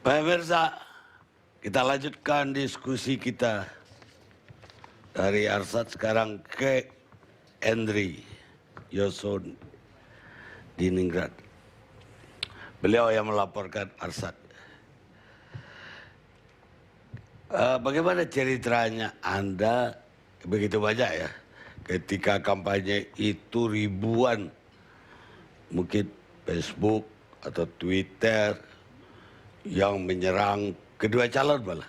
Pemirsa, kita lanjutkan diskusi kita dari Arsad sekarang ke Endri Yoson di Ningrat. Beliau yang melaporkan Arsad. Bagaimana ceritanya Anda begitu banyak ya ketika kampanye itu ribuan mungkin Facebook atau Twitter yang menyerang kedua calon malah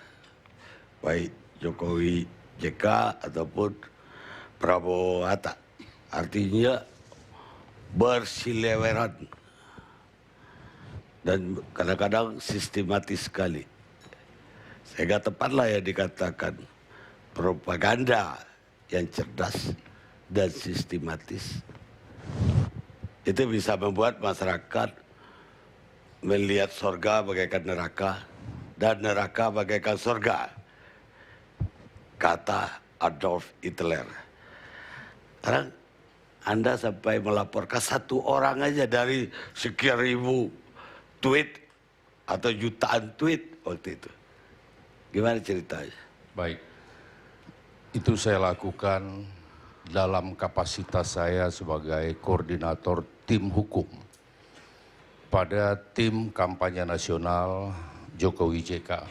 baik Jokowi JK ataupun Prabowo Hatta, artinya bersiliweran dan kadang-kadang sistematis sekali. Sehingga tepatlah yang dikatakan propaganda yang cerdas dan sistematis itu bisa membuat masyarakat melihat sorga bagaikan neraka dan neraka bagaikan sorga, kata Adolf Hitler. Sekarang Anda sampai melaporkan satu orang aja dari sekian ribu tweet atau jutaan tweet waktu itu. Gimana ceritanya? Baik, itu saya lakukan dalam kapasitas saya sebagai koordinator tim hukum pada tim kampanye nasional Jokowi JK.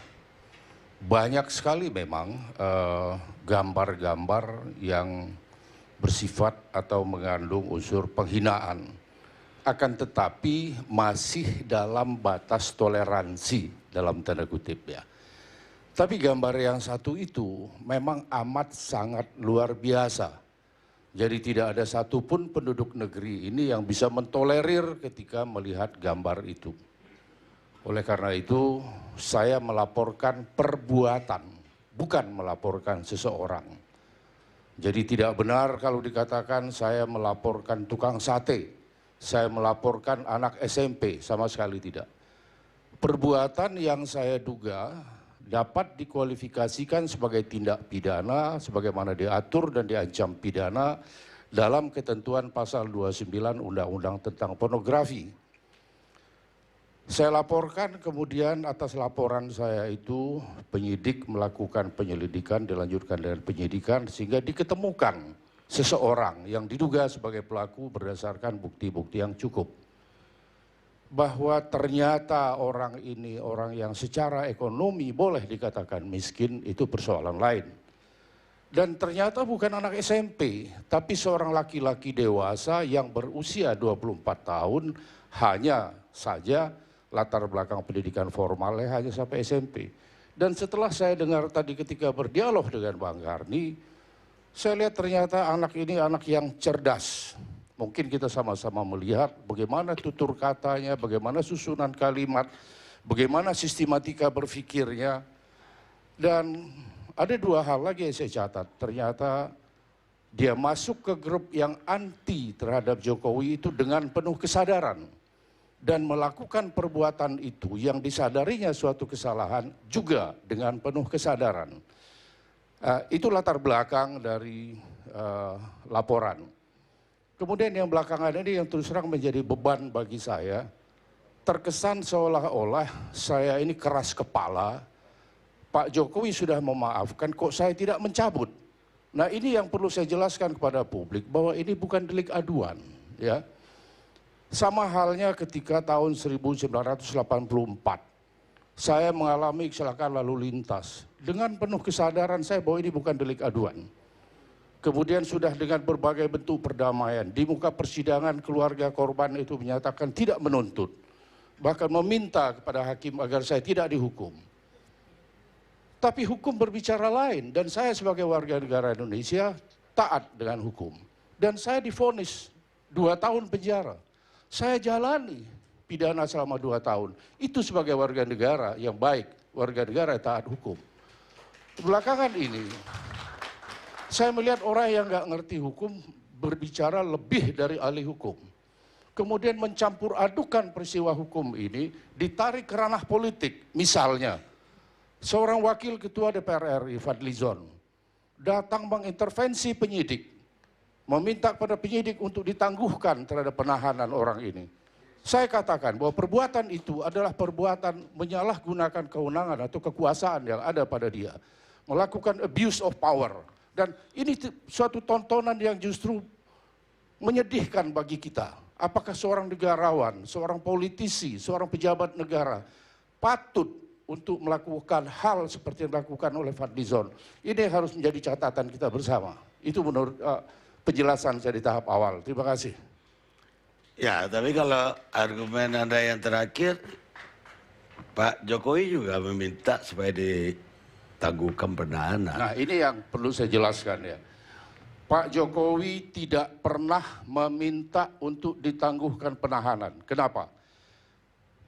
Banyak sekali memang gambar-gambar yang bersifat atau mengandung unsur penghinaan. Akan tetapi masih dalam batas toleransi dalam tanda kutip ya. Tapi gambar yang satu itu memang amat sangat luar biasa. Jadi tidak ada satupun penduduk negeri ini yang bisa mentolerir ketika melihat gambar itu. Oleh karena itu saya melaporkan perbuatan, bukan melaporkan seseorang. Jadi tidak benar kalau dikatakan saya melaporkan tukang sate, saya melaporkan anak SMP, sama sekali tidak. Perbuatan yang saya duga dapat dikualifikasikan sebagai tindak pidana sebagaimana diatur dan diancam pidana dalam ketentuan pasal 29 Undang-Undang tentang pornografi. Saya laporkan kemudian atas laporan saya itu penyidik melakukan penyelidikan, dilanjutkan dengan penyidikan sehingga diketemukan seseorang yang diduga sebagai pelaku berdasarkan bukti-bukti yang cukup. Bahwa ternyata orang ini orang yang secara ekonomi boleh dikatakan miskin, itu persoalan lain. Dan ternyata bukan anak SMP, tapi seorang laki-laki dewasa yang berusia 24 tahun, hanya saja latar belakang pendidikan formalnya hanya sampai SMP. Dan setelah saya dengar tadi ketika berdialog dengan Bang Karni, saya lihat ternyata anak ini anak yang cerdas. Mungkin kita sama-sama melihat bagaimana tutur katanya, bagaimana susunan kalimat, bagaimana sistematika berpikirnya. Dan ada dua hal lagi yang saya catat. Ternyata dia masuk ke grup yang anti terhadap Jokowi itu dengan penuh kesadaran. Dan melakukan perbuatan itu yang disadarinya suatu kesalahan juga dengan penuh kesadaran. Itu latar belakang dari laporan. Kemudian yang belakangan ini yang terus terang menjadi beban bagi saya, terkesan seolah-olah saya ini keras kepala, Pak Jokowi sudah memaafkan kok saya tidak mencabut. Nah ini yang perlu saya jelaskan kepada publik bahwa ini bukan delik aduan. Ya. Sama halnya ketika tahun 1984, saya mengalami kecelakaan lalu lintas. Dengan penuh kesadaran saya bahwa ini bukan delik aduan. Kemudian sudah dengan berbagai bentuk perdamaian. Di muka persidangan keluarga korban itu menyatakan tidak menuntut. Bahkan meminta kepada hakim agar saya tidak dihukum. Tapi hukum berbicara lain. Dan saya sebagai warga negara Indonesia taat dengan hukum. Dan saya divonis 2 tahun penjara. Saya jalani pidana selama 2 tahun. Itu sebagai warga negara yang baik. Warga negara yang taat hukum. Belakangan ini saya melihat orang yang nggak ngerti hukum berbicara lebih dari ahli hukum. Kemudian mencampur adukan peristiwa hukum ini ditarik ke ranah politik. Misalnya, seorang wakil ketua DPR RI, Fadlizon, datang mengintervensi penyidik. Meminta kepada penyidik untuk ditangguhkan terhadap penahanan orang ini. Saya katakan bahwa perbuatan itu adalah perbuatan menyalahgunakan kewenangan atau kekuasaan yang ada pada dia. Melakukan abuse of power. Dan ini suatu tontonan yang justru menyedihkan bagi kita. Apakah seorang negarawan, seorang politisi, seorang pejabat negara patut untuk melakukan hal seperti yang dilakukan oleh Fadlizon? Ini harus menjadi catatan kita bersama. Itu menurut penjelasan saya di tahap awal. Terima kasih. Ya, tapi kalau argumen Anda yang terakhir, Pak Jokowi juga meminta supaya ditangguhkan penahanan. Nah, ini yang perlu saya jelaskan ya. Pak Jokowi tidak pernah meminta untuk ditangguhkan penahanan. Kenapa?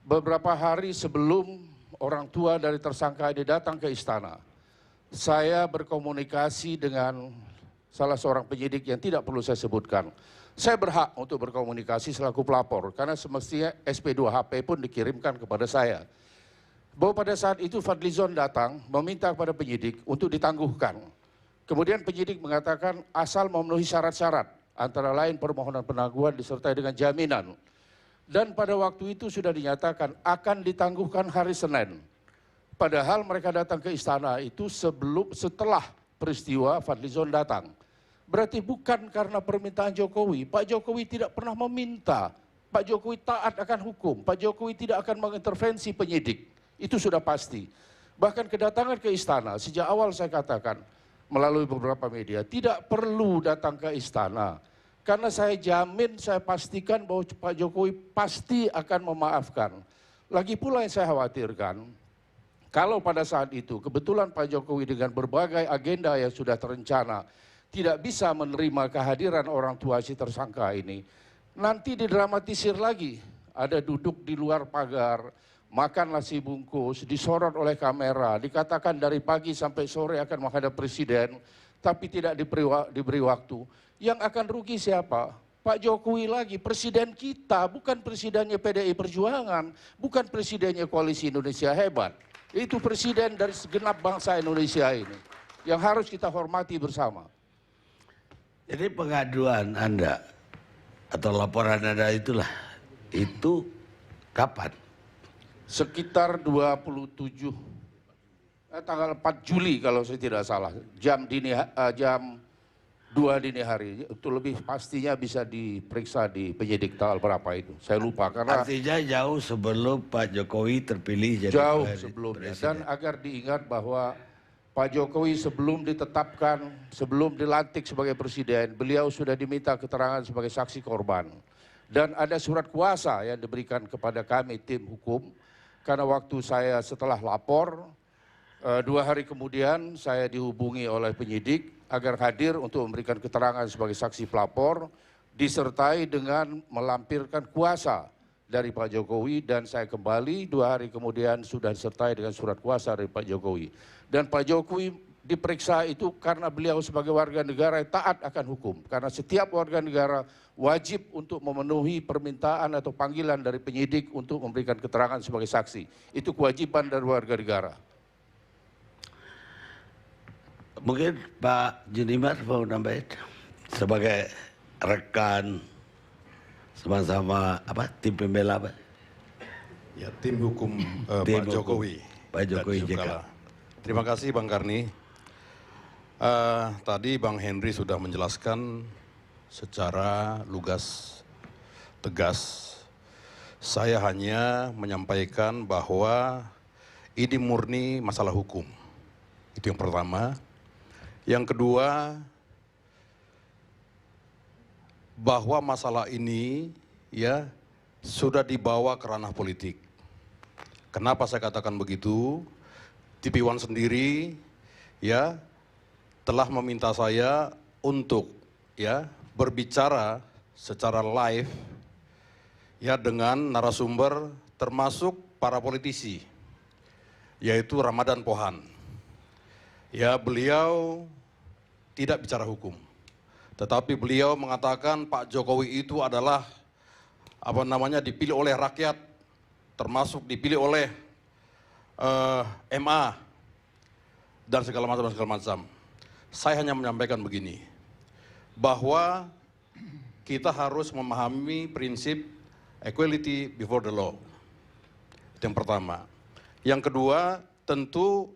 Beberapa hari sebelum orang tua dari tersangka ini datang ke istana, saya berkomunikasi dengan salah seorang penyidik yang tidak perlu saya sebutkan. Saya berhak untuk berkomunikasi selaku pelapor, karena semestinya SP2HP pun dikirimkan kepada saya. Bahwa pada saat itu Fadlizon datang meminta kepada penyidik untuk ditangguhkan. Kemudian penyidik mengatakan asal memenuhi syarat-syarat, antara lain permohonan penangguhan disertai dengan jaminan. Dan pada waktu itu sudah dinyatakan akan ditangguhkan hari Senin. Padahal mereka datang ke istana itu setelah peristiwa Fadlizon datang. Berarti bukan karena permintaan Jokowi. Pak Jokowi tidak pernah meminta. Pak Jokowi taat akan hukum. Pak Jokowi tidak akan mengintervensi penyidik. Itu sudah pasti. Bahkan kedatangan ke istana, sejak awal saya katakan melalui beberapa media, tidak perlu datang ke istana. Karena saya jamin, saya pastikan bahwa Pak Jokowi pasti akan memaafkan. Lagi pula yang saya khawatirkan, kalau pada saat itu kebetulan Pak Jokowi dengan berbagai agenda yang sudah terencana, tidak bisa menerima kehadiran orang tua si tersangka ini, nanti didramatisir lagi. Ada duduk di luar pagar, makan nasi bungkus, disorot oleh kamera, dikatakan dari pagi sampai sore akan menghadap presiden, tapi tidak diberi waktu. Yang akan rugi siapa? Pak Jokowi lagi, presiden kita, bukan presidennya PDI Perjuangan, bukan presidennya Koalisi Indonesia Hebat. Itu presiden dari segenap bangsa Indonesia ini, yang harus kita hormati bersama. Jadi pengaduan Anda atau laporan Anda itulah, itu kapan? Sekitar 27, tanggal 4 Juli kalau saya tidak salah, jam 2 dini hari. Itu lebih pastinya bisa diperiksa di penyidik tanggal berapa itu. Saya lupa karena artinya jauh sebelum Pak Jokowi terpilih jadi jauh sebelumnya. presiden. Dan agar diingat bahwa Pak Jokowi sebelum ditetapkan, sebelum dilantik sebagai presiden, beliau sudah diminta keterangan sebagai saksi korban. Dan ada surat kuasa yang diberikan kepada kami tim hukum, karena waktu saya setelah lapor, 2 hari kemudian saya dihubungi oleh penyidik agar hadir untuk memberikan keterangan sebagai saksi pelapor, disertai dengan melampirkan kuasa dari Pak Jokowi, dan saya kembali 2 hari kemudian sudah disertai dengan surat kuasa dari Pak Jokowi. Dan Pak Jokowi diperiksa itu karena beliau sebagai warga negara yang taat akan hukum. Karena setiap warga negara wajib untuk memenuhi permintaan atau panggilan dari penyidik untuk memberikan keterangan sebagai saksi. Itu kewajiban dari warga negara. Mungkin Pak Juniman mau nambahin sebagai rekan sama-sama tim pembela apa? Ya, tim hukum Tim Pak hukum Jokowi. Pak Jokowi dan Yusuf JK. Kala. Terima kasih Bang Karni. Tadi Bang Henry sudah menjelaskan secara lugas, tegas. Saya hanya menyampaikan bahwa ini murni masalah hukum. Itu yang pertama. Yang kedua, bahwa masalah ini ya sudah dibawa ke ranah politik. Kenapa saya katakan begitu? TV One sendiri ya telah meminta saya untuk ya berbicara secara live ya dengan narasumber termasuk para politisi, yaitu Ramadan Pohan. Ya, beliau tidak bicara hukum, tetapi beliau mengatakan Pak Jokowi itu adalah dipilih oleh rakyat, termasuk dipilih oleh MA dan segala macam. Saya hanya menyampaikan begini, bahwa kita harus memahami prinsip equality before the law. Itu yang pertama. Yang kedua, tentu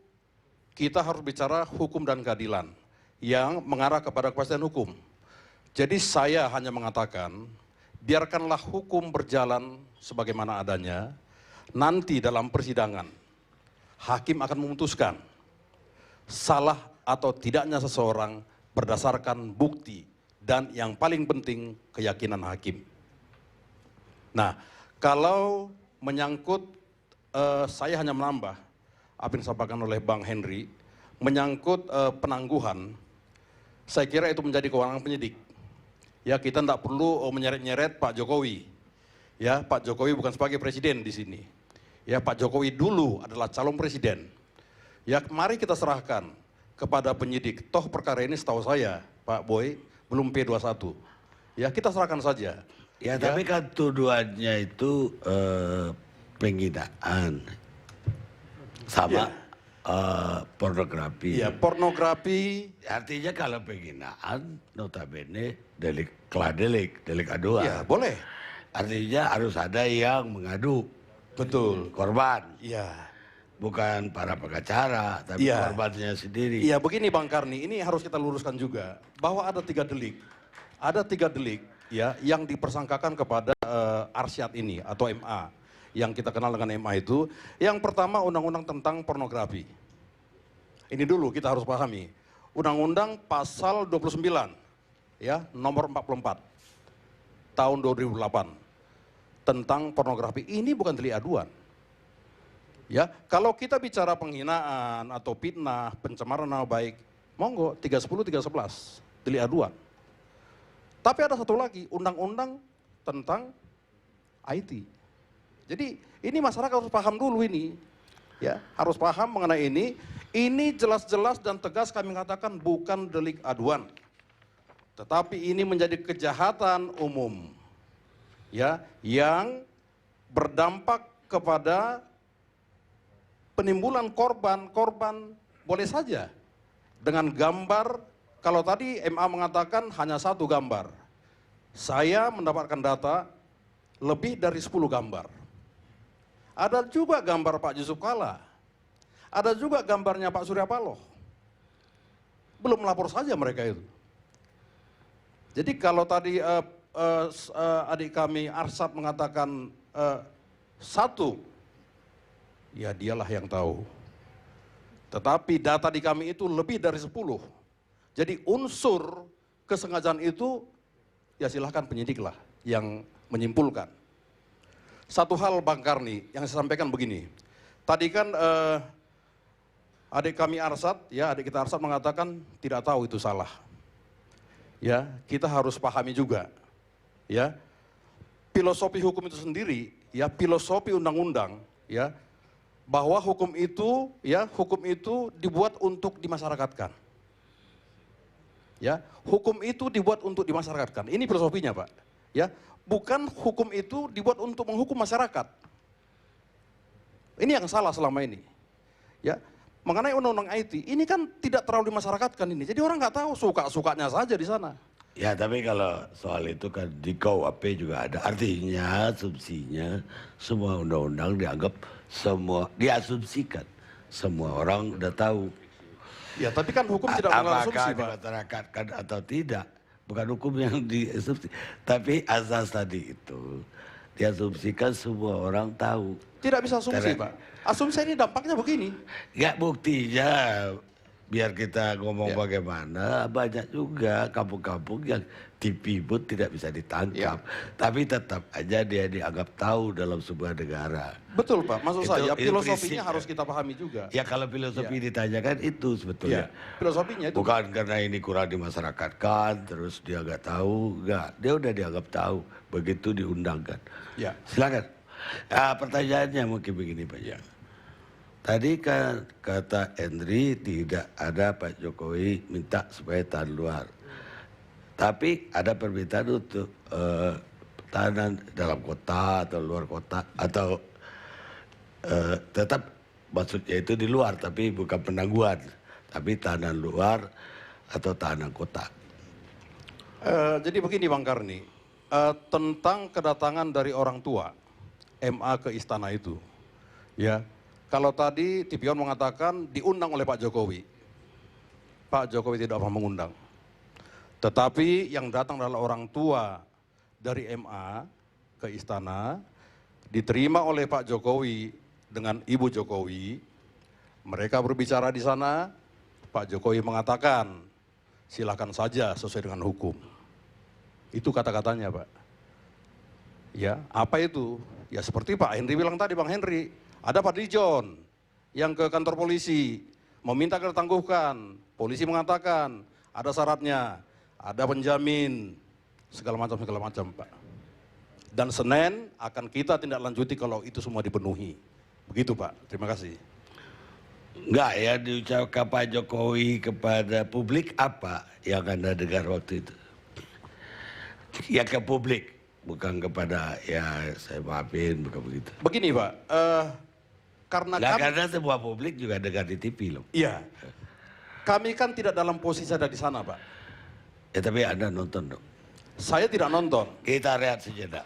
kita harus bicara hukum dan keadilan yang mengarah kepada kepastian hukum. Jadi saya hanya mengatakan, biarkanlah hukum berjalan sebagaimana adanya, nanti dalam persidangan, hakim akan memutuskan salah atau tidaknya seseorang berdasarkan bukti dan yang paling penting keyakinan hakim. Nah, kalau menyangkut, saya hanya menambah apa yang disampaikan oleh Bang Henry, menyangkut penangguhan, saya kira itu menjadi kewenangan penyidik. Ya, kita tidak perlu menyeret-nyeret Pak Jokowi. Ya, Pak Jokowi bukan sebagai presiden di sini. Ya, Pak Jokowi dulu adalah calon presiden. Ya, mari kita serahkan kepada penyidik. Toh perkara ini setahu saya, Pak Boy, belum P21. Ya, kita serahkan saja. Ya, tapi kan tuduhannya itu penghinaan sama pornografi. Ya, pornografi. Artinya kalau penghinaan notabene delik aduan. Ya, boleh. Artinya harus ada yang mengadu. Betul. Korban. Iya. Bukan para pengacara, tapi Iya. korbannya sendiri. Iya, begini Bang Karni, ini harus kita luruskan juga bahwa ada 3 delik. Ada 3 delik ya yang dipersangkakan kepada Arsyad ini atau MA yang kita kenal dengan MA itu. Yang pertama undang-undang tentang pornografi. Ini dulu kita harus pahami. Undang-undang pasal 29 ya, nomor 44 tahun 2008 tentang pornografi. Ini bukan delik aduan. Ya, kalau kita bicara penghinaan atau fitnah, pencemaran nama baik, monggo 310, 311, delik aduan. Tapi ada satu lagi, undang-undang tentang IT. Jadi ini masyarakat harus paham dulu ini, ya harus paham mengenai ini. Ini jelas-jelas dan tegas kami katakan bukan delik aduan, tetapi ini menjadi kejahatan umum, ya yang berdampak kepada penimbulan korban boleh saja dengan gambar. Kalau tadi MA mengatakan hanya 1 gambar, saya mendapatkan data lebih dari 10 gambar. Ada juga gambar Pak Yusuf Kalla, ada juga gambarnya Pak Surya Paloh. Belum melapor saja mereka itu. Jadi kalau tadi adik kami Arsyad mengatakan 1, ya dialah yang tahu. Tetapi data di kami itu lebih dari 10. Jadi unsur kesengajaan itu ya silahkan penyidiklah yang menyimpulkan. Satu hal Bang Karni yang saya sampaikan begini. Tadi kan adik kami Arsyad, ya adik kita Arsyad mengatakan tidak tahu itu salah. Ya, kita harus pahami juga. Ya, filosofi hukum itu sendiri, ya filosofi undang-undang, ya bahwa hukum itu dibuat untuk dimasyarakatkan. Ya, hukum itu dibuat untuk dimasyarakatkan. Ini filosofinya, Pak. Ya, bukan hukum itu dibuat untuk menghukum masyarakat. Ini yang salah selama ini. Ya, mengenai undang-undang IT, ini kan tidak terlalu dimasyarakatkan ini. Jadi orang nggak tahu, suka-sukanya saja di sana. Ya, tapi kalau soal itu kan di KUHP juga ada. Artinya asumsinya semua undang-undang dianggap diasumsikan. Semua orang udah tahu. Ya, tapi kan hukum tidak mengenal asumsi, Apakah Pak. dimasyarakatkan atau tidak. Bukan hukum yang diasumsi. Tapi asas tadi itu diasumsikan semua orang tahu. Tidak bisa asumsi, Karena- Pak. Asumsi ini dampaknya begini. Ya buktinya, biar kita ngomong bagaimana, banyak juga kampung-kampung yang TV pun tidak bisa ditangkap. Tapi tetap aja dia dianggap tahu dalam sebuah negara. Betul, Pak. Maksud Itu- saya itu filosofinya prinsip, harus kita pahami juga. Ya kalau filosofi ditanyakan itu sebetulnya. Filosofinya itu. Bukan karena ini kurang dimasyarakatkan, terus dia nggak tahu, nggak. Dia udah dianggap tahu, begitu diundangkan. Ya. Silakan. Pertanyaannya mungkin begini Pak. Ya. Tadi kan kata Henry tidak ada Pak Jokowi minta supaya tahan luar. Tapi ada permintaan untuk tahanan dalam kota atau luar kota atau tetap maksudnya itu di luar tapi bukan penangguhan. Tapi tahanan luar atau tahanan kota. Jadi begini Bang Karni, tentang kedatangan dari orang tua MA ke istana itu. Ya, kalau tadi Tipion mengatakan diundang oleh Pak Jokowi. Pak Jokowi tidak pernah mengundang. Tetapi yang datang adalah orang tua dari MA ke istana, diterima oleh Pak Jokowi dengan Ibu Jokowi. Mereka berbicara di sana, Pak Jokowi mengatakan, silakan saja sesuai dengan hukum. Itu kata-katanya, Pak. Ya, apa itu? Ya seperti Pak Henry bilang tadi, Bang Henry. Ada Pak Dijon yang ke kantor polisi, meminta kita tangguhkan. Polisi mengatakan, ada syaratnya, ada penjamin, segala macam, Pak. Dan Senin akan kita tindak lanjuti kalau itu semua dipenuhi. Begitu, Pak. Terima kasih. Enggak ya, diucapkan Pak Jokowi kepada publik apa yang Anda dengar waktu itu? Ya ke publik, bukan kepada ya saya maafin, bukan begitu. Begini Pak, Karena semua publik juga dengar di TV loh. Iya, kami kan tidak dalam posisi ada di sana Pak. Ya tapi Anda nonton dong. Saya tidak nonton. Kita lihat sejenak.